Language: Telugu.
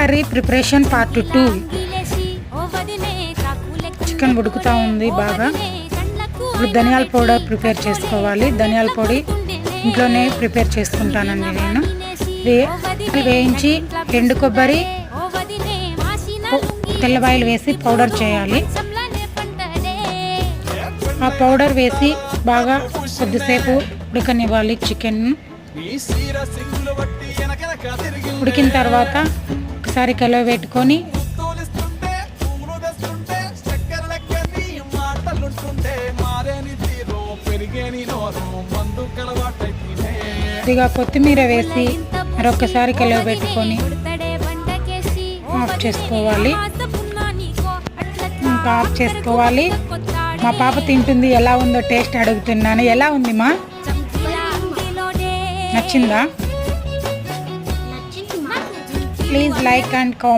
Curry preparation part 2. చికెన్ ఉడుకుతూ ఉంది బాగా. ఇప్పుడు ధనియాల పౌడర్ ప్రిపేర్ చేసుకోవాలి. ధనియాల పొడి ఇంట్లోనే ప్రిపేర్ చేసుకుంటానండి నేను. వేయించి ఎండు కొబ్బరి, తెల్లవాయిలు వేసి పౌడర్ చేయాలి. ఆ పౌడర్ వేసి బాగా కొద్దిసేపు ఉడకనివ్వాలి. చికెన్ ఉడికిన తర్వాత ఒకసారి కలవ పెట్టుకొని కొద్దిగా కొత్తిమీర వేసి మరొకసారి కలవ పెట్టుకొని ఆఫ్ చేసుకోవాలి. ఇంకా ఆఫ్ చేసుకోవాలి. మా పాప తింటుంది. ఎలా ఉందో టేస్ట్ అడుగుతున్నాను. ఎలా ఉంది మా? నచ్చిందా? Please like and comment.